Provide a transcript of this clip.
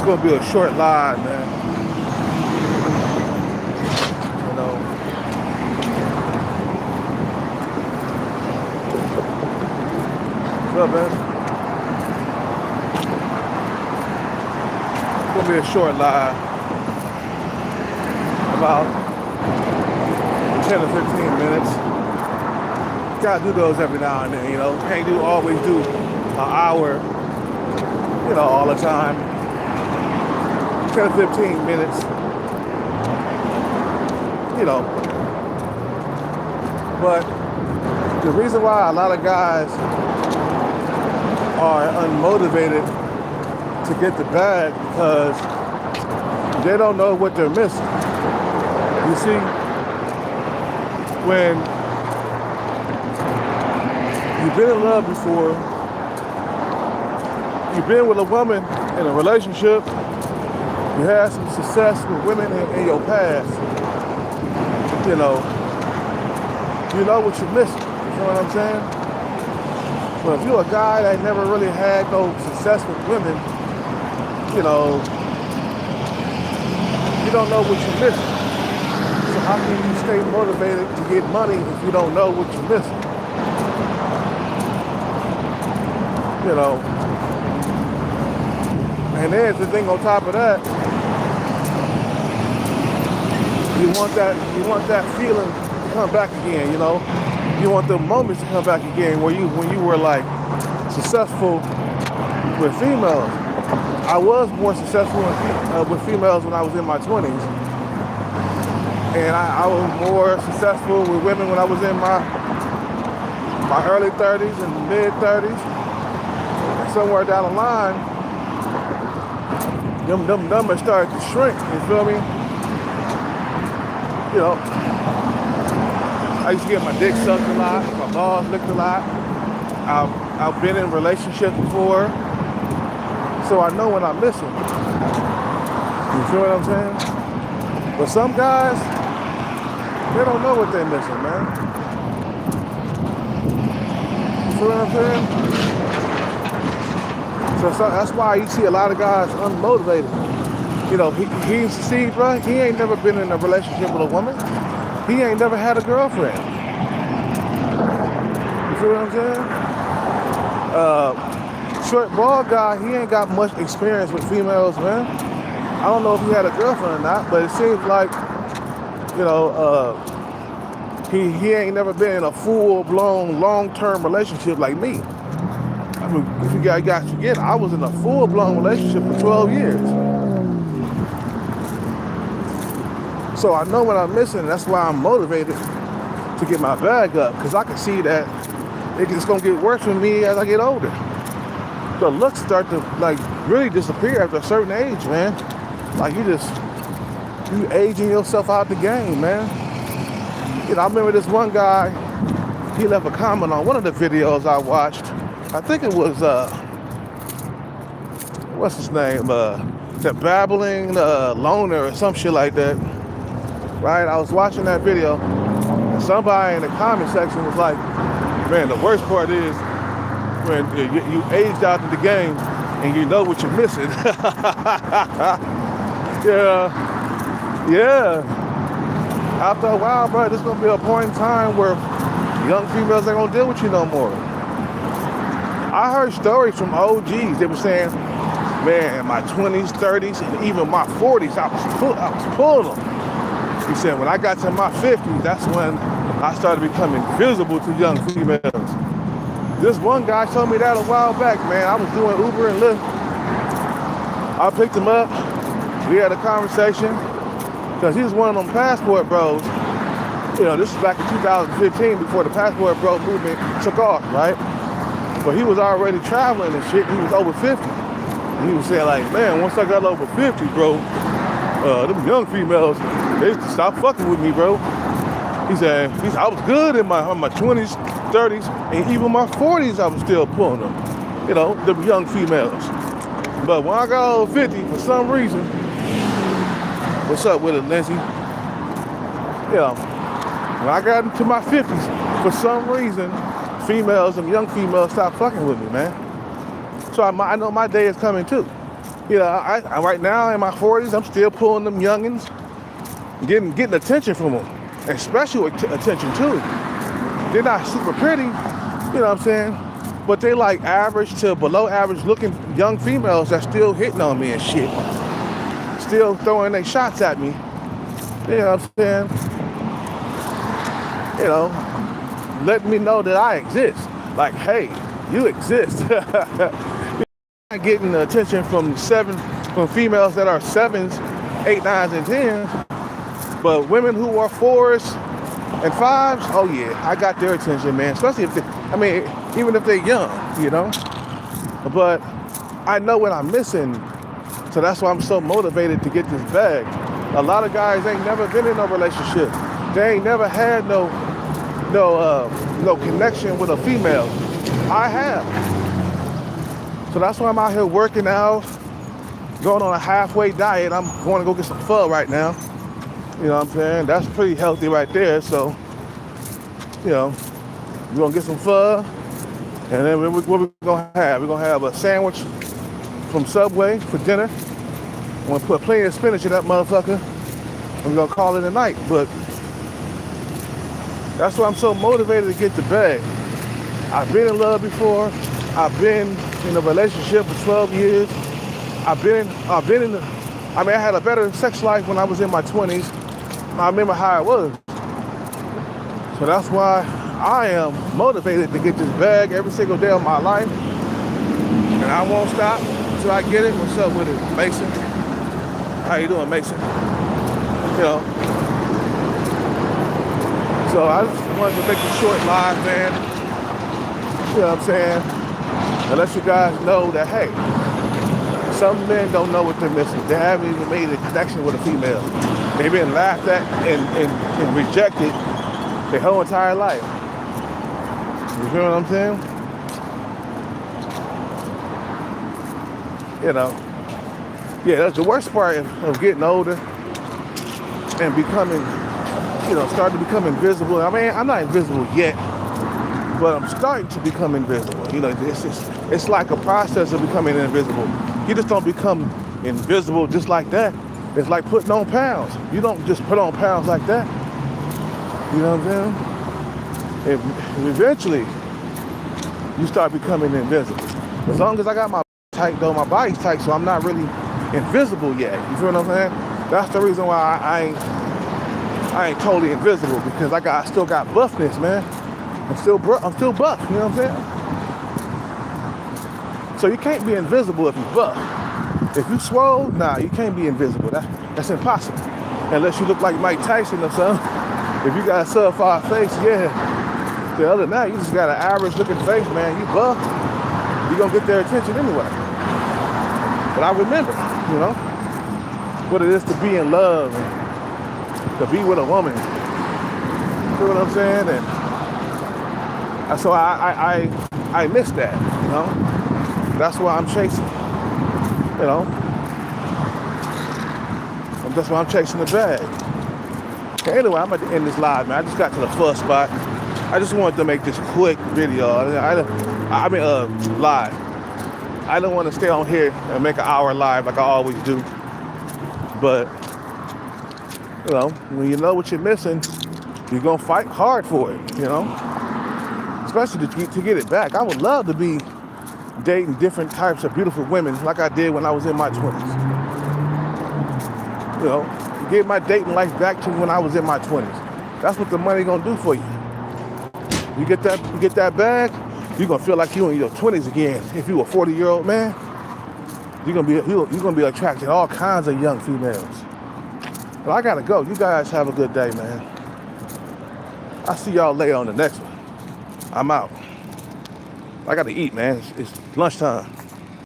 is gonna be a short live, man. You know. What's up, man? It's gonna be a short live. About 10 to 15 minutes. Gotta do those every now and then, you know. Can't always do an hour, you know, all the time. 10 to 15 minutes, you know. But the reason why a lot of guys are unmotivated to get the bag because they don't know what they're missing. You see, when you've been in love before, you've been with a woman in a relationship, you had some success with women in your past, you know what you're missing, you know what I'm saying? But if you're a guy that never really had no success with women, you know, you don't know what you're missing. So how can you stay motivated to get money if you don't know what you're missing? You know. And then the thing on top of that, you want that feeling to come back again, you know. You want the moments to come back again when you were like successful with females. I was more successful with females when I was in my 20s. And I was more successful with women when I was in my early 30s and mid 30s. Somewhere down the line, them numbers started to shrink, you feel me? You know, I used to get my dick sucked a lot, my balls licked a lot. I've been in relationships before, so I know when I'm missing. You feel what I'm saying? But some guys, they don't know what they're missing, man. You feel what I'm saying? So that's why you see a lot of guys unmotivated. You know, see, bro, he ain't never been in a relationship with a woman. He ain't never had a girlfriend. You feel what I'm saying? Short, bald guy, he ain't got much experience with females, man. I don't know if he had a girlfriend or not, but it seems like, you know, he ain't never been in a full-blown, long-term relationship like me. I mean, if you guys forget, I was in a full-blown relationship for 12 years. So I know what I'm missing, and that's why I'm motivated to get my bag up, because I can see that it's gonna get worse for me as I get older. The looks start to like really disappear after a certain age, man. Like you aging yourself out the game, man. You know, I remember this one guy, he left a comment on one of the videos I watched. I think it was what's his name? The Babbling Loner or some shit like that. Right? I was watching that video, and somebody in the comment section was like, man, the worst part is when you aged out of the game and you know what you're missing. Yeah. After a while, bro, there's gonna be a point in time where young females ain't gonna deal with you no more. I heard stories from OGs. They were saying, man, in my 20s, 30s, and even my 40s, I was pulling them. He said, when I got to my 50s, that's when I started becoming visible to young females. This one guy told me that a while back, man. I was doing Uber and Lyft. I picked him up. We had a conversation because he was one of them passport bros. You know, this is back in 2015 before the passport bro movement took off, right? But he was already traveling and shit. He was over 50. And he was saying like, man, once I got over 50, bro, them young females, they used to stop fucking with me, bro. He said, I was good in my 20s, 30s, and even my 40s, I was still pulling them. You know, the young females. But when I got over 50, for some reason, what's up with it, Lindsay? Yeah, when I got into my 50s, for some reason, females and young females stopped fucking with me, man. So I know my day is coming too. I right now in my 40s, I'm still pulling them youngins, getting attention from them, and special attention too. They're not super pretty, you know what I'm saying? But they like average to below average looking young females that still hitting on me and shit. Still throwing their shots at me. You know what I'm saying? You know, letting me know that I exist. Like, hey, you exist. You're not getting the attention from females that are 7s, 8, 9s, and 10s. But women who are 4s and 5s, oh yeah, I got their attention, man. Especially if even if they're young, you know? But I know what I'm missing. So that's why I'm so motivated to get this bag. A lot of guys ain't never been in no relationship. They ain't never had no connection with a female. I have. So that's why I'm out here working out, going on a halfway diet. I'm going to go get some pho right now. You know what I'm saying? That's pretty healthy right there. So, you know, we're going to get some pho. And then what we're going to have? We're going to have a sandwich from Subway for dinner. I'm going to put plenty of spinach in that motherfucker. I'm going to call it a night. But that's why I'm so motivated to get the bag. I've been in love before. I've been in a relationship for 12 years. I had a better sex life when I was in my 20s. I remember how it was. So that's why I am motivated to get this bag every single day of my life. And I won't stop until I get it. What's up with it, Mason? How you doing, Mason? You know. So I just wanted to make a short live, man. You know what I'm saying? And let you guys know that, hey, some men don't know what they're missing. They haven't even made a connection with a female. They've been laughed at and rejected their whole entire life. You feel what I'm saying? You know, yeah, that's the worst part of getting older and becoming, starting to become invisible. I mean, I'm not invisible yet, but I'm starting to become invisible. You know, it's like a process of becoming invisible. You just don't become invisible just like that. It's like putting on pounds. You don't just put on pounds like that. You know what I'm saying? And eventually, you start becoming invisible. As long as I got my tight though, my body's tight, so I'm not really invisible yet. You feel what I'm saying? That's the reason why I ain't totally invisible, because I still got buffness, man. I'm still buff. You know what I'm saying? So you can't be invisible if you buff. If you swole, nah, you can't be invisible. That's impossible. Unless you look like Mike Tyson or something. If you got a sub-5 face, yeah. The other than that, you just got an average looking face, man. You buff, you're gonna get their attention anyway. But I remember, what it is to be in love and to be with a woman. You know what I'm saying? And so I miss that, That's why I'm chasing, That's why I'm chasing the bag. Okay, anyway, I'm at the end of this live, man. I just got to the first spot. I just wanted to make this quick video. Live. I don't want to stay on here and make an hour live like I always do. But, when you know what you're missing, you're going to fight hard for it, Especially to get it back. I would love to be dating different types of beautiful women like I did when I was in my 20s. Get my dating life back to when I was in my 20s. That's what the money gonna do for you. You get that bag, you're gonna feel like you in your 20s again. If you a 40-year-old man, you're gonna be attracting all kinds of young females. But I gotta go. You guys have a good day, man. I'll see y'all later on the next one. I'm out. I gotta eat, man. It's lunchtime.